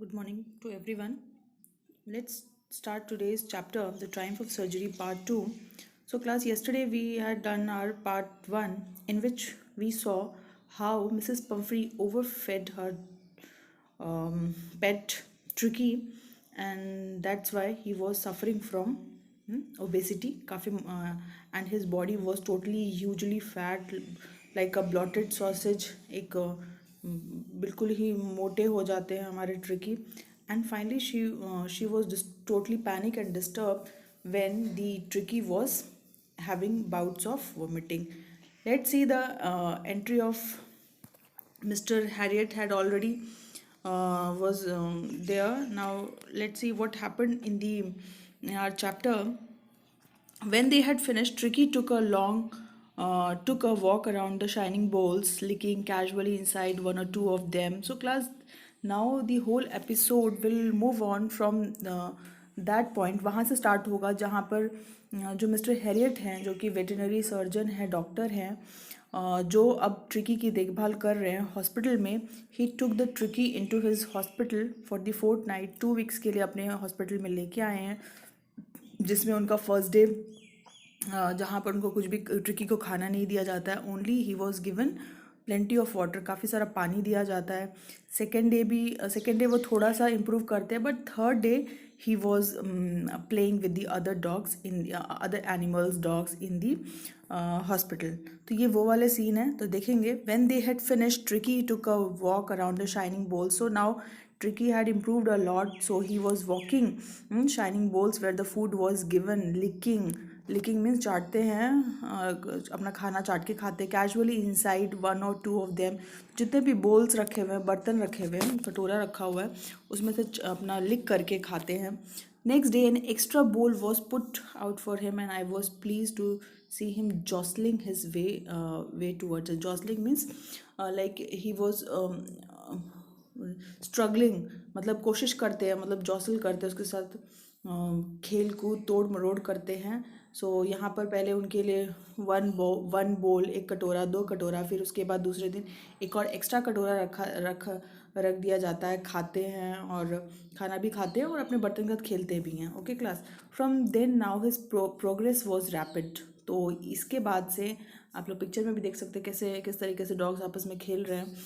Good morning to everyone. Let's start today's chapter, The Triumph of Surgery, Part 2. So, class, yesterday we had done our Part 1, in which we saw how Mrs. Pumphrey overfed her pet Tricky, and that's why he was suffering from obesity काफ़ी and his body was totally hugely fat like a blotted sausage एक बिल्कुल ही मोटे हो जाते हैं हमारे Tricky. And finally she was just totally panic and disturbed when the Tricky was having bouts of vomiting. Let's see the entry of Mr. Harriet had already was there. Now let's see what happened in our chapter. When they had finished, Tricky took a walk around the shining bowls, licking casually inside one or two of them. So class, now the whole episode will move on from that point. वहाँ से start होगा जहाँ पर जो mister Herriot हैं जो कि veterinary surgeon हैं डॉक्टर हैं जो अब ट्रिकी की देखभाल कर रहे हैं हॉस्पिटल में. He took the Tricky into his hospital for the fortnight 2 weeks के लिए अपने हॉस्पिटल में लेके आए हैं जिसमें उनका फर्स्ट डे जहाँ पर उनको कुछ भी ट्रिकी को खाना नहीं दिया जाता है. Only he was given plenty of water, काफ़ी सारा पानी दिया जाता है. सेकेंड डे वो थोड़ा सा इम्प्रूव करते हैं but third day he was playing with the other dogs in other animals dogs in the hospital. तो ये वो वाले सीन है. तो देखेंगे when they had finished Tricky took a walk around the shining bowl. So now Tricky had improved a lot, so he was walking shining bowls where the food was given, licking means चाटते हैं अपना खाना चाट के खाते हैं casually inside one और two of them. जितने भी balls रखे हुए हैं बर्तन रखे हुए हैं कटोरा रखा हुआ है उसमें से अपना लिक करके खाते हैं. Next day an extra bowl was put out for him and I was pleased to see him jostling his way towards it. Jostling means like he was struggling मतलब कोशिश करते हैं मतलब जॉसल करते हैं उसके साथ खेल कूद तोड़ मरोड़ करते हैं. सो यहाँ पर पहले उनके लिए वन बोल एक कटोरा दो कटोरा फिर उसके बाद दूसरे दिन एक और एक्स्ट्रा कटोरा रख दिया जाता है. खाते हैं और खाना भी खाते हैं और अपने बर्तन के साथ खेलते भी हैं. Okay class. From then now his progress was rapid. तो इसके बाद से आप लोग पिक्चर में भी देख सकते हैं कैसे किस तरीके से डॉग्स आपस में खेल रहे हैं.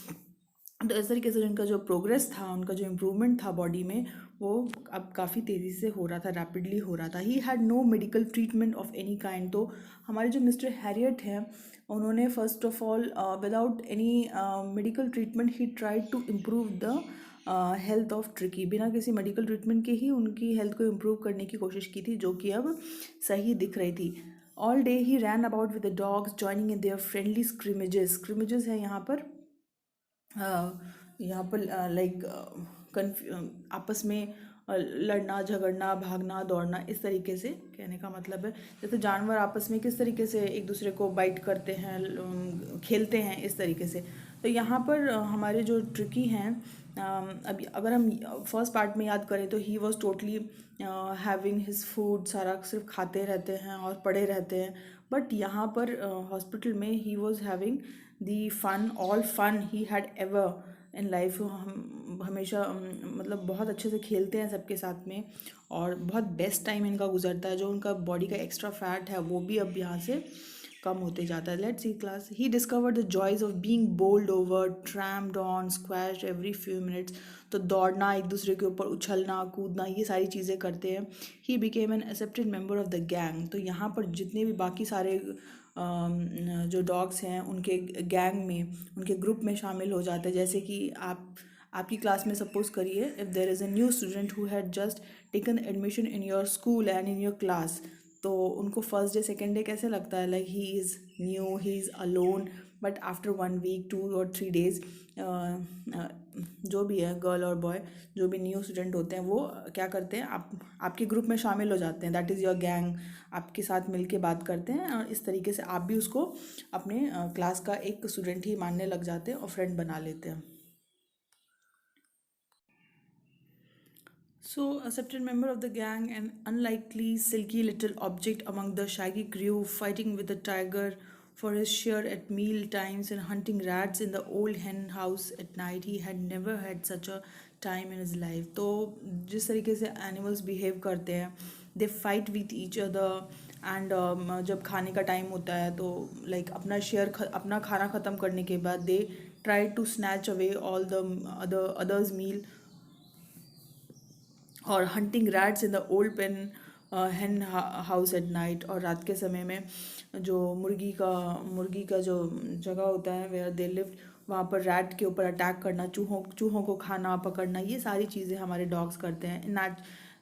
तो इस तरीके से उनका जो प्रोग्रेस था उनका जो इम्प्रूवमेंट था बॉडी में वो अब काफ़ी तेज़ी से हो रहा था रैपिडली हो रहा था. He had no medical treatment of any kind. तो हमारे जो मिस्टर हैरियट हैं उन्होंने first of all without any medical treatment he tried to improve the health of Tricki. बिना किसी मेडिकल ट्रीटमेंट के ही उनकी हेल्थ को इम्प्रूव करने की कोशिश की थी जो कि अब सही दिख रही थी. All day he ran about with the dogs joining in their friendly scrimmages है यहाँ पर लाइक आपस में लड़ना झगड़ना भागना दौड़ना इस तरीके से कहने का मतलब है जैसे जानवर आपस में किस तरीके से एक दूसरे को बाइट करते हैं खेलते हैं इस तरीके से. तो यहाँ पर हमारे जो ट्रिकी हैं अभी अगर हम फर्स्ट पार्ट में याद करें तो he was totally having his food सारा सिर्फ खाते रहते हैं और पड़े रहते हैं. बट यहाँ पर हॉस्पिटल में he was having the fun all fun he had ever in life. हम हमेशा मतलब बहुत अच्छे से खेलते हैं सबके साथ में और बहुत बेस्ट टाइम इनका गुजरता है. जो उनका बॉडी का एक्स्ट्रा फैट है वो भी अब यहाँ से कम होते जाता है. Let's see class. He discovered the joys of being bowled over trampled on squash every few minutes. तो दौड़ना एक दूसरे के ऊपर उछलना कूदना ये सारी चीज़ें करते हैं. He became an accepted member of the gang. तो यहाँ पर जितने भी बाकी सारे जो डॉग्स हैं उनके गैंग में उनके ग्रुप में शामिल हो जाते हैं. जैसे कि आपकी क्लास में सपोज करिए if there is a new student who had just taken admission in your school and in your class. तो उनको फर्स्ट डे सेकेंड डे कैसे लगता है like he is new he is alone. But after 1 week 2 और 3 days जो भी है girl और बॉय जो भी न्यू स्टूडेंट होते हैं वो क्या करते हैं आपके ग्रुप में शामिल हो जाते हैं. That is your gang. आपके साथ मिल के बात करते हैं और इस तरीके से आप भी उसको अपने क्लास का एक स्टूडेंट ही मानने लग जाते हैं और फ्रेंड बना लेते हैं. So, accepted member of the gang, an unlikely silky little object among the shaggy crew, fighting with a tiger for his share at meal times and hunting rats in the old hen house at night. He had never had such a time in his life. तो जिस तरीके से animals behave करते हैं, they fight with each other and जब खाने का time होता है तो लाइक अपना अपना खाना ख़त्म करने के बाद they try to snatch away all the others meal और hunting rats in the old pen hen house at night. और रात के समय में जो मुर्गी का जो जगह होता है वेयर दे लिव, वहाँ पर रैट के ऊपर अटैक करना, चूहों को खाना पकड़ना, ये सारी चीज़ें हमारे डॉग्स करते हैं। इन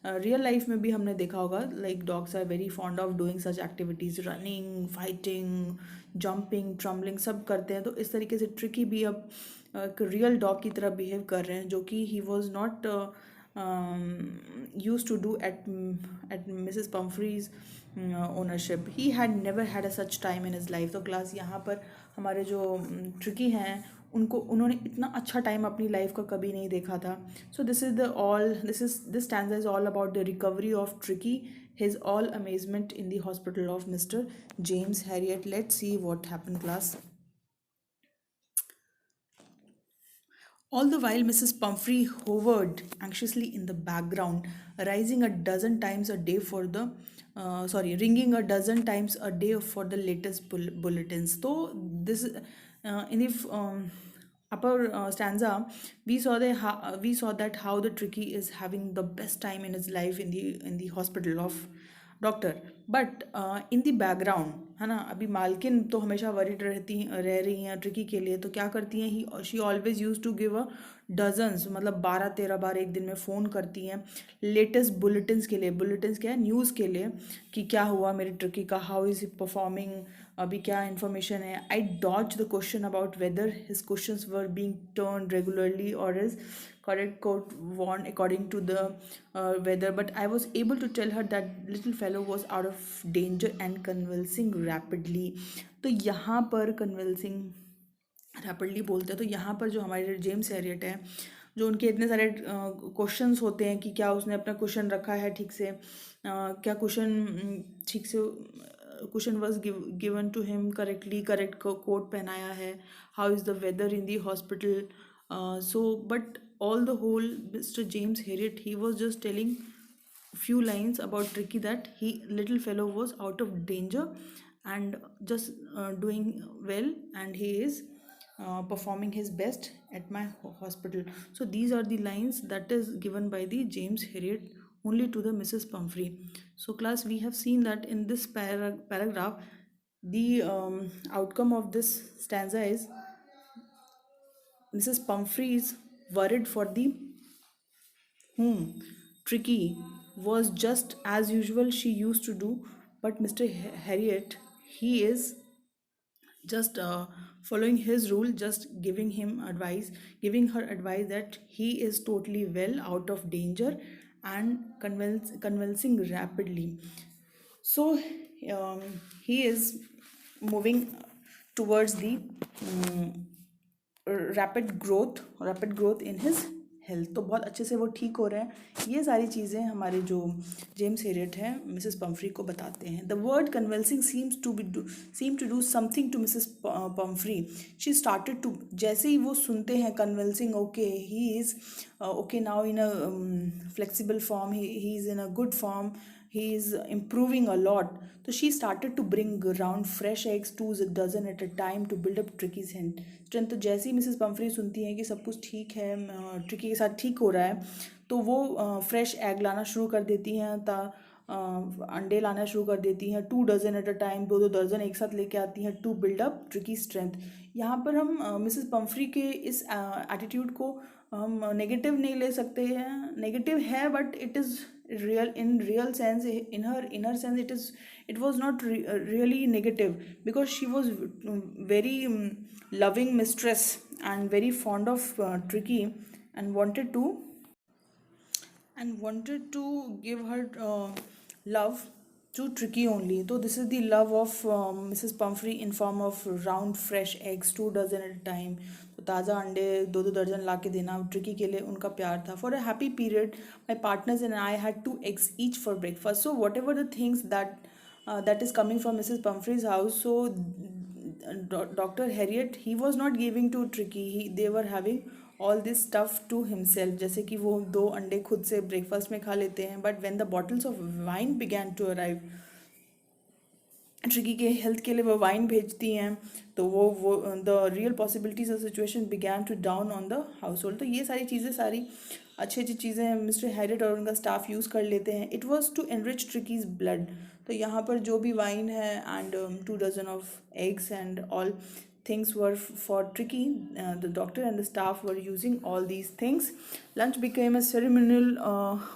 रियल लाइफ में भी हमने देखा होगा like dogs are very fond of doing such activities, running, fighting, jumping, tumbling सब करते हैं। तो इस तरीके से ट्रिकी भी अब एक रियल डॉग की तरह बिहेव कर रहे हैं, जो कि he was not used to do at Mrs. Pumphrey's ownership. He had never had a such time in his life. तो क्लास यहाँ पर हमारे जो ट्रिकी हैं उन्होंने इतना अच्छा टाइम अपनी लाइफ का कभी नहीं देखा था। So this stanza is all about the recovery of tricky, his all amazement in the hospital of Mr. James Herriot. Let's see what happened, class. All the while, Mrs. Pumphrey hovered anxiously in the background, rising a dozen times a day for the ringing a dozen times a day for the latest bulletins. So this in the upper stanza, we saw that how the tricky is having the best time in his life in the hospital of doctor, but in the background, है ना, अभी मालकिन तो हमेशा worried रह रही हैं tricky के लिए। तो क्या करती हैं, he she always use to give a dozens, मतलब 12-13 बार एक दिन में फ़ोन करती हैं लेटेस्ट बुलेटिन्स के लिए। बुलेटिन्स क्या है, न्यूज़ के लिए, कि क्या हुआ मेरी ट्रिकी का, हाउ इज़ ही परफॉर्मिंग, अभी क्या इन्फॉर्मेशन है। I dodge the question about whether his question were being turn regularly और is correct quote worn according to the weather, but I was able to tell her that little fellow was out of danger and convulsing rapidly. तो यहाँ पर convulsing rapidly बोलते हैं। तो यहाँ पर जो हमारे जेम्स हैरियट है, जो उनके इतने सारे क्वेश्चंस होते हैं कि क्या उसने अपना क्वेश्चन रखा है ठीक से, क्या क्वेश्चन ठीक से question was given to him correctly, correct coat पहनाया है, how is the weather in the hospital. But all the whole, Mr. James Herriot, he was just telling few lines about Tricky, that he little fellow was out of danger and just doing well, and he is performing his best at my hospital. So these are the lines that is given by the James Herriot only to the Mrs. Pumphrey. So class, we have seen that in this paragraph, the outcome of this stanza is Mrs. Pumphrey is worried for the whom Tricky was just as usual she used to do, but Mr. Harriet, he is just following his rule, just giving her advice that he is totally well, out of danger, and convulsing rapidly. So he is moving towards the rapid growth in his health. तो बहुत अच्छे से वो ठीक हो रहे हैं। ये सारी चीज़ें हमारे जो जेम्स हेरियट हैं मिसेस पम्फ्री को बताते हैं। The word convulsing seem to do something to Mrs Pumphrey. She started to, जैसे ही वो सुनते हैं convulsing, okay he is okay now in a flexible form, he is in a good form, he is improving a lot. So she started to bring around fresh eggs, 2 dozen at a time, to build up Tricky's strength. तो जैसे ही Mrs Pomfrey सुनती हैं कि सब कुछ ठीक है, tricky के साथ ठीक हो रहा है, तो वो फ्रेश एग लाना शुरू कर देती हैं, अंडे लाना शुरू कर देती हैं, 2 dozen एट अ टाइम, 2 दर्जन एक साथ लेके आती हैं, to build up Tricki strength. यहाँ पर हम मिसेस पम्फ्री के इस एटीट्यूड को हम नेगेटिव नहीं ले सकते हैं, नेगेटिव है, but it is real, in real sense, in her inner sense, it was not really negative, because she was very loving mistress and very fond of Tricky, and wanted to give her love to Tricky only. So this is the love of Mrs. Pumphrey in form of round fresh eggs, 2 dozen at a time. तो ताज़ा अंडे 2 दर्जन ला के देना tricky के लिए उनका प्यार था. For a happy period my partners and I had 2 eggs each for breakfast. So whatever the things that is coming from Mrs. Pumphrey's house, so Dr. Harriet, he was not giving to Tricky. They were having all this stuff to himself. जैसे कि वो 2 अंडे खुद से breakfast में खा लेते हैं. But when the bottles of wine began to arrive, Tricki के हेल्थ के लिए वो वाइन भेजती हैं, तो वो the real possibilities of situation began to down on the household. तो ये सारी चीज़ें, सारी अच्छी अच्छी चीज़ें मिस्टर हैरिट और उनका स्टाफ यूज़ कर लेते हैं. It was to enrich Tricki's blood. तो यहाँ पर जो भी वाइन है and 2 dozen of eggs and all things were for Tricky. The doctor and the staff were using all these things. Lunch became a ceremonial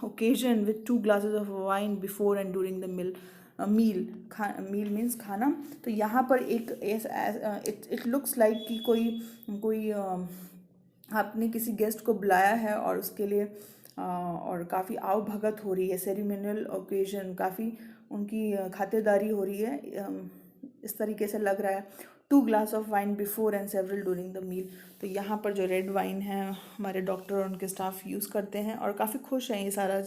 occasion with 2 glasses of wine before and during the meal. Meal means खाना. तो यहाँ पर एक it looks like कि कोई कोई आपने किसी गेस्ट को बुलाया है और उसके लिए और काफ़ी आव भगत हो रही है. सेरेमोनियल ओकेजन, काफ़ी उनकी खातिरदारी हो रही है, इस तरीके से लग रहा है. 2 glass of wine before and several during the meal. तो यहाँ पर जो रेड वाइन है हमारे डॉक्टर और उनके स्टाफ यूज़ करते हैं और काफ़ी खुश हैं ये सारा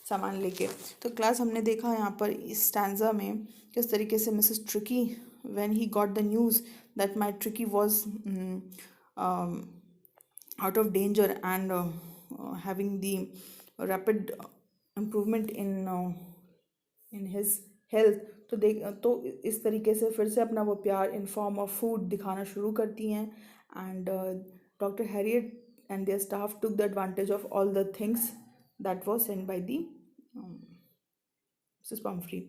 सामान लेके. तो क्लास हमने देखा यहाँ पर इस स्टैंजा में किस तरीके से Mrs tricky, when he got the news that my tricky was out of danger and having the rapid improvement in his health. तो इस तरीके से फिर से अपना वो प्यार इन फॉर्म ऑफ फूड दिखाना शुरू करती हैं. And doctor Herriot and their staff took the advantage of all the things that was send by the Mrs Pumphrey.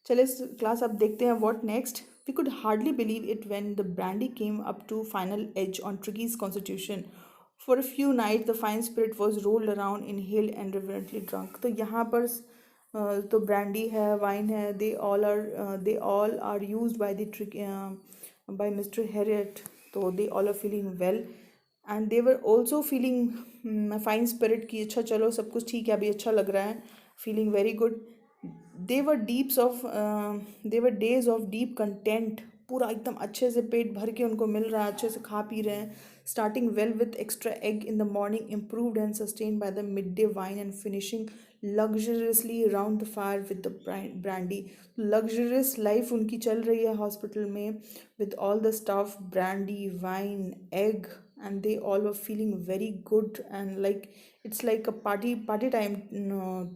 चलिए क्लास अब देखते हैं what next. We could hardly believe it when the brandy came up to final edge on Tricky's constitution. For a few nights, the fine spirit was rolled around, inhaled, and reverently drunk. तो यहाँ पर तो brandy है, wine है, they all are used by the by Mr. Harriet. तो they all are feeling well, and they were also feeling fine spirit कि अच्छा चलो सब कुछ ठीक है, अभी अच्छा लग रहा है, feeling very good. they were days of deep content. पूरा एकदम अच्छे से पेट भर के उनको मिल रहा है, अच्छे से खा पी रहे हैं. starting well with extra egg in the morning, improved and sustained by the midday wine, and finishing luxuriously around the fire with the brandy. luxurious life उनकी चल रही है हॉस्पिटल में with all the stuff, brandy, wine, egg, and they all were feeling very good and like it's like a party time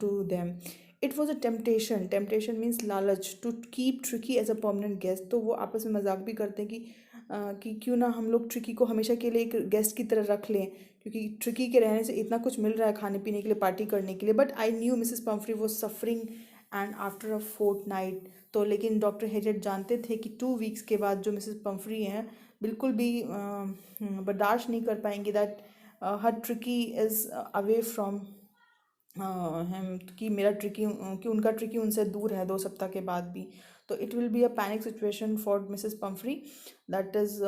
to them. It was a temptation means लालच to keep Tricky as a permanent guest. तो वो आपस में मजाक भी करते हैं कि क्यों ना हम लोग ट्रिकी को हमेशा के लिए एक गेस्ट की तरह रख लें, क्योंकि ट्रिकी के रहने से इतना कुछ मिल रहा है खाने पीने के लिए, पार्टी करने के लिए. But I knew Mrs Pumphrey was suffering and after a fortnight. तो लेकिन डॉक्टर हेरियट जानते थे कि 2 वीक्स के बाद जो मिसेस पम्फ्री हैं बिल्कुल भी बर्दाश्त नहीं कर पाएंगी that her tricky is away from हम, कि मेरा ट्रिकी कि उनका ट्रिकी उनसे दूर है 2 सप्ताह के बाद भी. तो it will be a panic situation for Mrs Pomfrey. That is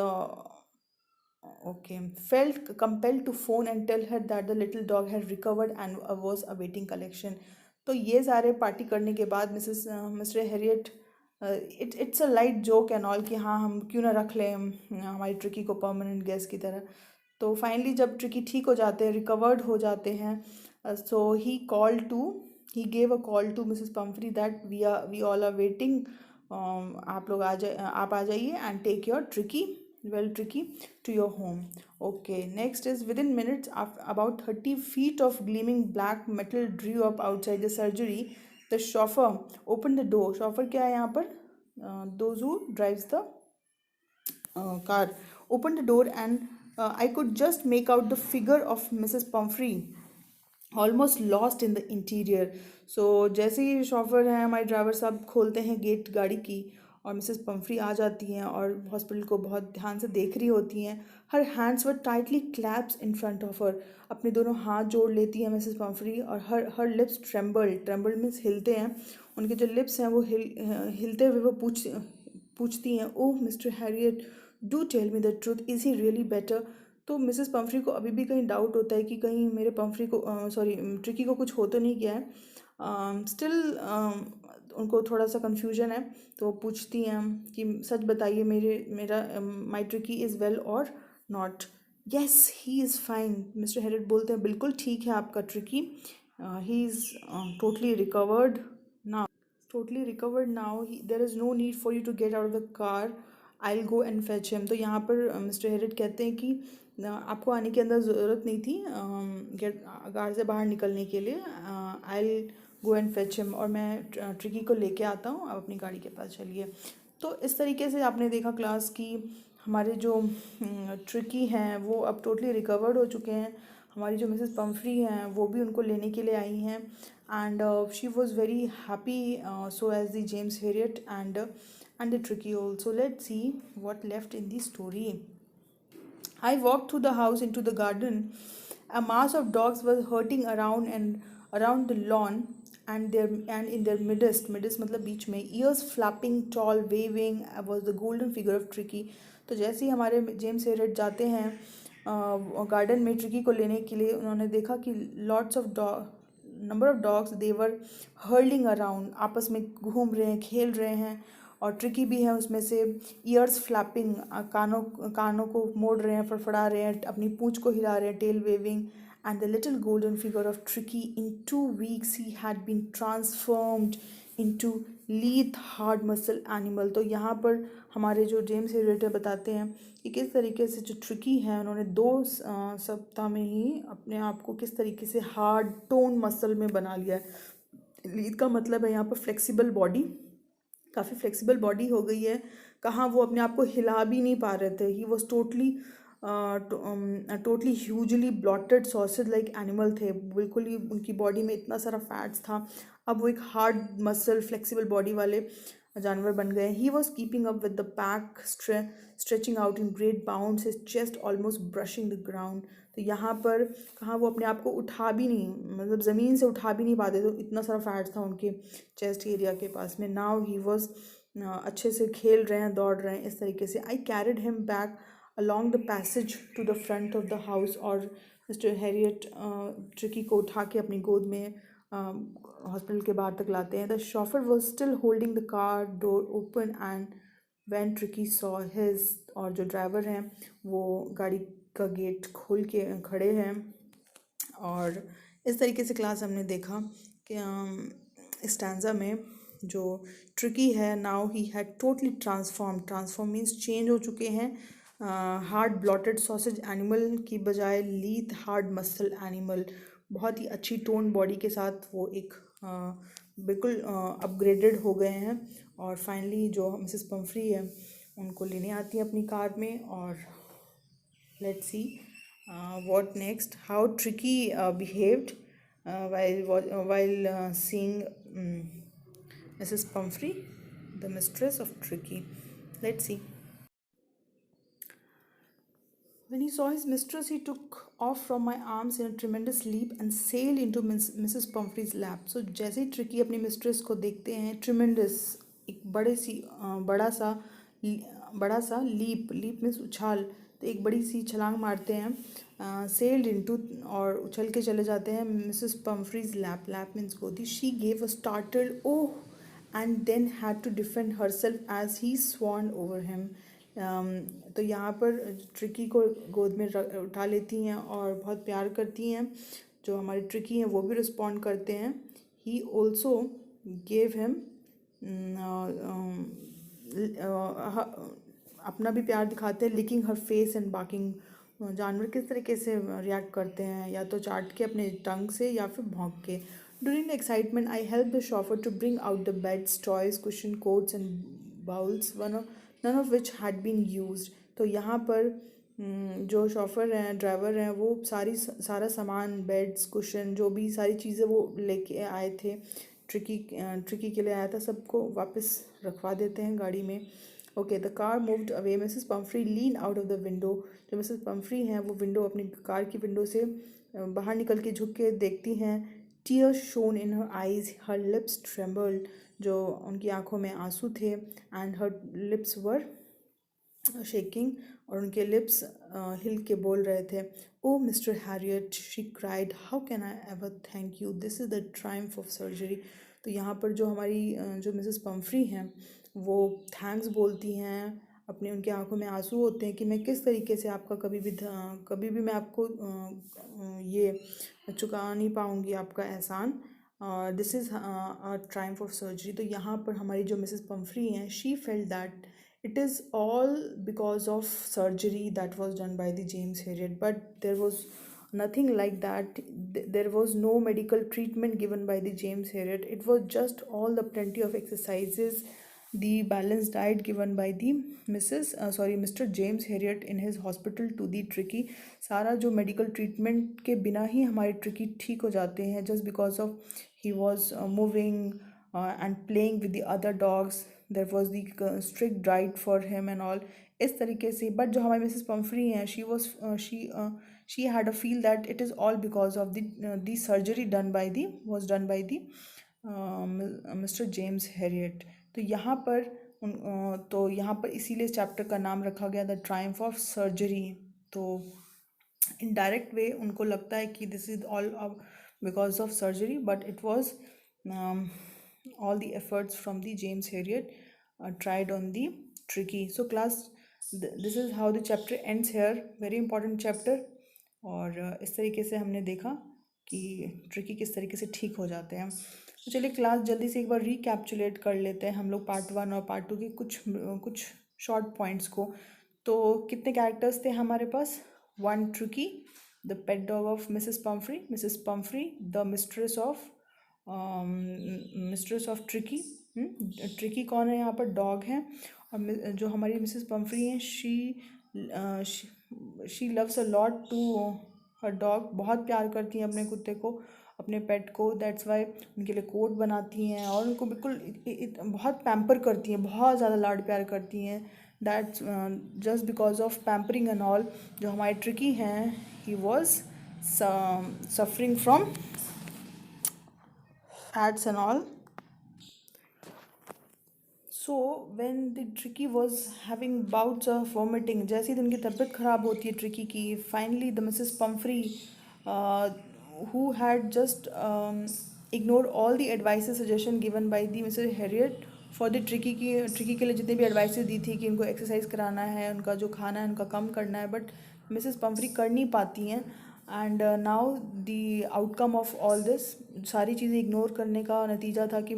okay, felt compelled to phone and tell her that the little dog had recovered and was awaiting collection. तो ये सारे पार्टी करने के बाद mister Harriet it's a light joke and all कि हाँ हम क्यों ना रख लें हमारी ट्रिकी को परमानेंट गेस्ट की तरह. तो फाइनली जब ट्रिकी ठीक हो जाते हैं, रिकवर्ड हो जाते हैं, so he gave a call to Mrs. Pumphrey that we all are waiting. आप आ जाइए and take your tricky to your home. Okay, next is within minutes about 30 feet of gleaming black metal drew up outside the surgery. The chauffeur opened the door. Chauffeur क्या है यहाँ पर? Those who drives the car. Opened the door and I could just make out the figure of Mrs. Pumphrey almost lost in the interior. So जैसे ही chauffeur हैं हमारे driver साहब खोलते हैं गेट गाड़ी की और मिसेस पम्फ्री आ जाती हैं और हॉस्पिटल को बहुत ध्यान से देख रही होती हैं. Her hands were tightly claps in front of her. अपने दोनों हाथ जोड़ लेती हैं मिसेस पम्फ्री और हर लिप्स ट्रेम्बल मीन्स हिलते हैं. उनके जो लिप्स हैं वो हिलते हुए वो पूछती हैं, oh Mister Herriot, do tell me the truth, is he really better. तो मिसेस पम्फ्री को अभी भी कहीं डाउट होता है कि कहीं मेरे पम्फ्री को ट्रिकी को कुछ हो तो नहीं गया है. स्टिल उनको थोड़ा सा कन्फ्यूजन है. तो वो पूछती हैं कि सच बताइए मेरा माई ट्रिकी इज़ वेल और not. Yes he is fine. Mister Harriet बोलते हैं बिल्कुल ठीक है आपका tricky. He is totally recovered now. There is no need for you to get out of the car. I will go and fetch him. तो यहाँ पर mister Harriet कहते हैं कि आपको आने की अंदर ज़रूरत नहीं थी कार से बाहर निकलने के लिए, I will go and fetch him, और मैं ट्रिकी को लेके आता हूँ, आप अपनी गाड़ी के पास चलिए। तो इस तरीके से आपने देखा क्लास की हमारे जो ट्रिकी हैं वो अब टोटली रिकवर्ड हो चुके हैं। हमारी जो मिसेस पम्फ्री हैं वो भी उनको लेने के लिए आई हैं, and she was very happy, so as the James Herriot and the tricky also. Let's see what left in the story. I walked through the house into the garden. A mass of dogs was herding around and around the lawn, and in their midst मतलब बीच में, ears flapping, tall, waving, was the golden figure of Tricky. तो जैसे ही हमारे James हेरेट जाते हैं garden में tricky को लेने के लिए, उन्होंने देखा कि lots of number of dogs they were hurling around, आपस में घूम रहे हैं, खेल रहे हैं, और ट्रिकी भी है उसमें से। ईयर्स फ्लैपिंग, कानों को मोड़ रहे हैं, फड़फड़ा रहे हैं, अपनी पूंछ को हिला रहे हैं, tail waving. And the little golden figure of Tricky, in 2 weeks he had been transformed into lithe hard muscle animal. तो यहाँ पर हमारे जो जेम्स हेरियट बताते हैं कि किस तरीके से जो ट्रिकी है उन्होंने 2 सप्ताह में ही अपने आप को किस तरीके से हार्ड टोन मसल में बना लिया है। लीथ का मतलब है यहाँ पर फ्लेक्सिबल बॉडी, काफ़ी फ्लेक्सिबल बॉडी हो गई है। कहाँ वो अपने आप को हिला भी नहीं पा रहे थे। He was totally hugely blotted sausage like animal थे, बिल्कुल ही उनकी बॉडी में इतना सारा फैट्स था। अब वो एक हार्ड मसल फ्लेक्सिबल बॉडी वाले जानवर बन गए। He was keeping up with the pack, stretching out in great bounds, his chest almost brushing the ground. तो यहाँ पर कहाँ वो अपने आप को उठा भी नहीं, मतलब ज़मीन से उठा भी नहीं पाते, तो इतना सारा फैट्स था उनके चेस्ट एरिया के पास में। नाउ ही वॉज अच्छे से खेल रहे हैं, दौड़ रहे हैं इस तरीके से। I carried him back along the passage to the front of the house, और मिस्टर हैरियट ट्रिकी को उठा के अपनी गोद में हॉस्पिटल के बाहर तक लाते हैं। The chauffeur was still holding the car door open and when tricky saw his, और जो ड्राइवर हैं वो गाड़ी का गेट खोल के खड़े हैं। और इस तरीके से क्लास हमने देखा कि स्टैंजा में जो ट्रिकी है, now he had totally transform means change हो चुके हैं, हार्ड ब्लॉटेड सॉसेज एनिमल की बजाय लीथ हार्ड मसल एनिमल। बहुत ही अच्छी टोन बॉडी के साथ वो एक बिल्कुल अपग्रेडेड हो गए हैं। और फाइनली जो मिसेस पम्फ्री है उनको लेने आती है अपनी कार में। और let's see what next, how Tricky behaved while seeing Mrs. Pumphrey, the mistress of Tricky. Let's see. When he saw his mistress, he took off from my arms in a tremendous leap and sailed into Mrs. Pumphrey's lap. So जैसे ही tricky अपनी mistress को देखते हैं, tremendous, एक बड़ा सा leap means उछाल, तो एक बड़ी सी छलांग मारते हैं, सेल्ड इनटू, और उछल के चले जाते हैं मिसेस पम्फ्रीज लैप मीन्स गोदी। She gave a startled oh and then had to defend herself as he swarmed over him. तो यहाँ पर ट्रिकी को गोद में उठा लेती हैं और बहुत प्यार करती हैं। जो हमारी ट्रिकी हैं वो भी रिस्पॉन्ड करते हैं। ही ऑल्सो गेव हिम, अपना भी प्यार दिखाते हैं, licking her face and barking. जानवर किस तरीके से रिएक्ट करते हैं, या तो चाट के अपने टंग से या फिर भौंक के। During the excitement I help the chauffeur to bring out the beds, toys, cushion, coats and bowls, none of which had been used. तो यहाँ पर जो शॉफर हैं, ड्राइवर हैं, वो सारा सामान, बेड्स, कुशन, जो भी सारी चीज़ें वो लेके आए थे, ट्रिकी के लिए आया था, सबको वापस रखवा देते हैं गाड़ी में। Okay, the car moved away. Mrs Pomfrey lean out of the window. जो मिसेस पम्फ्री हैं वो विंडो, अपनी कार की विंडो से बाहर निकल के झुक के देखती हैं। Tears shone in her eyes, her lips trembled, जो उनकी आंखों में आंसू थे, and her lips were shaking, और उनके लिप्स हिल के बोल रहे थे। Oh Mister Herriot, she cried, how can I ever thank you, this is the triumph of surgery. तो यहाँ पर जो हमारी जो मिसेस पम्फ्री हैं वो थैंक्स बोलती हैं, अपने उनकी आंखों में आंसू होते हैं कि मैं किस तरीके से आपका कभी भी मैं आपको ये चुका नहीं पाऊँगी आपका एहसान। This is a Triumph of surgery. तो यहाँ पर हमारी जो मिसेस पम्फ्री हैं, she felt that It is all because of surgery that was done by the James Herriot, but there was nothing like that. There was no medical treatment given by the James Herriot. It was just all the plenty of exercises, the balanced diet given by the Mr. James Herriot in his hospital to the Tricky. सारा जो medical treatment के बिना ही हमारे Tricky ठीक हो जाते हैं, just because of he was moving and playing with the other dogs. There was the strict diet for him and all. इस तरीके से, बट जो हमारी मिसेस पम्फ्री हैं, she had a feel that it is all because of the surgery done by the mister James Harriet. तो यहाँ पर इसीलिए चैप्टर का नाम रखा गया द ट्रायम्फ ऑफ सर्जरी. तो इन डायरेक्ट वे उनको लगता है कि this is all because of surgery, but it was all the efforts from the James Herriot tried on the Tricky. So class, this is how the chapter ends here. Very important chapter. और इस तरीके से हमने देखा कि tricky किस तरीके से ठीक हो जाते हैं. तो चलिए क्लास जल्दी से एक बार रिकैप्चुलेट कर लेते हैं हम लोग पार्ट 1 और पार्ट 2 के कुछ शॉर्ट पॉइंट्स को. तो कितने कैरेक्टर्स थे हमारे पास? 1 Tricki, the pet dog of Mrs Pumphrey, the mistress of Tricki. Tricki कौन है यहाँ पर? डॉग है. और जो हमारी मिसेस पम्फ्री हैं, she loves a lot to her dog. बहुत प्यार करती हैं अपने कुत्ते को, अपने पेट को. दैट्स वाई उनके लिए कोट बनाती हैं और उनको बिल्कुल बहुत पैम्पर करती हैं, बहुत ज़्यादा लाड प्यार करती हैं. That's just because of pampering and all. जो हमारे ट्रिकी हैं, he was suffering from fats and all. So when the Tricky was having bouts of vomiting, जैसे ही उनकी तबीयत ख़राब होती है ट्रिकी की, finally the Mrs. Pumphrey, who had just ignored all the advices suggestion given by the Mr. Herriot for the tricky के लिए जितने भी एडवाइसेस दी थी कि उनको एक्सरसाइज कराना है, उनका जो खाना है उनका कम करना है, बट मिसेस पम्फ्री कर नहीं पाती हैं. And now the outcome of all this, सारी चीज़ें इग्नोर करने का नतीजा था कि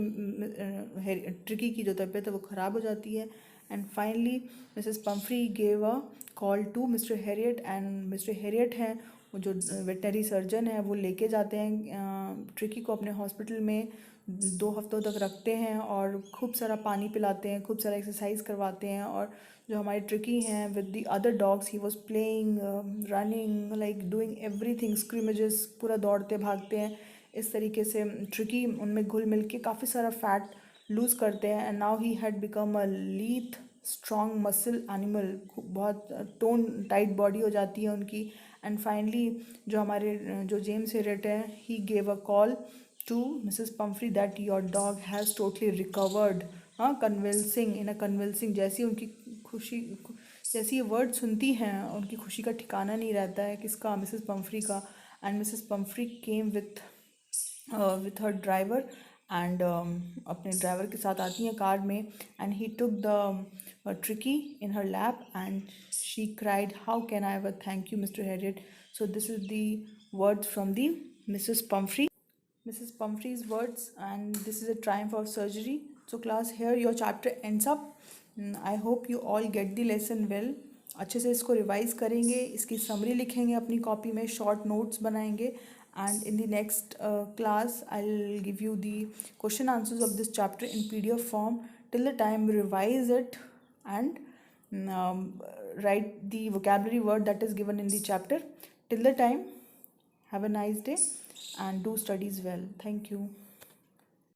ट्रिकी की जो तबीयत है वो ख़राब हो जाती है. And finally Mrs Pumphrey gave a call to Mister Herriot, and Mister Herriot हैं वो जो वेटनरी सर्जन है, वो लेके जाते हैं ट्रिकी को अपने हॉस्पिटल में. 2 हफ्तों तक रखते हैं और खूब सारा पानी पिलाते हैं, खूब सारा एक्सरसाइज करवाते हैं. और जो हमारे ट्रिकी हैं with the other dogs, he was playing, running, like doing everything, scrimmages, पूरा दौड़ते भागते हैं. इस तरीके से ट्रिकी उनमें घुल मिल के काफ़ी सारा फैट लूज़ करते हैं. And now he had become a lithe strong muscle animal. बहुत टोन टाइट बॉडी हो जाती है उनकी. एंड फाइनली जो हमारे जो जेम्स हैरियट हैं, he gave a call to Mrs. Pumphrey that your dog has totally recovered. convincing. जैसी उनकी खुशी, जैसी ये वर्ड सुनती हैं, उनकी खुशी का ठिकाना नहीं रहता है. किसका? मिसेस पम्फ्री का. And Mrs Pomfrey came with her driver, and अपने ड्राइवर के साथ आती हैं कार में. And he took the tricky in her lap and she cried, how can I ever thank you mister Harriet. So this is the words from the Mrs. Pumphrey's words, and this is a triumph of surgery. So class, here your chapter ends up. I hope you all get the lesson well. अच्छे से इसको revise करेंगे, इसकी summary लिखेंगे अपनी copy में, short notes बनाएंगे. And in the next class I will give you the question answers of this chapter in PDF form. Till the time, revise it and write the vocabulary word that is given in the chapter. Till the time, have a nice day and do studies well. Thank you.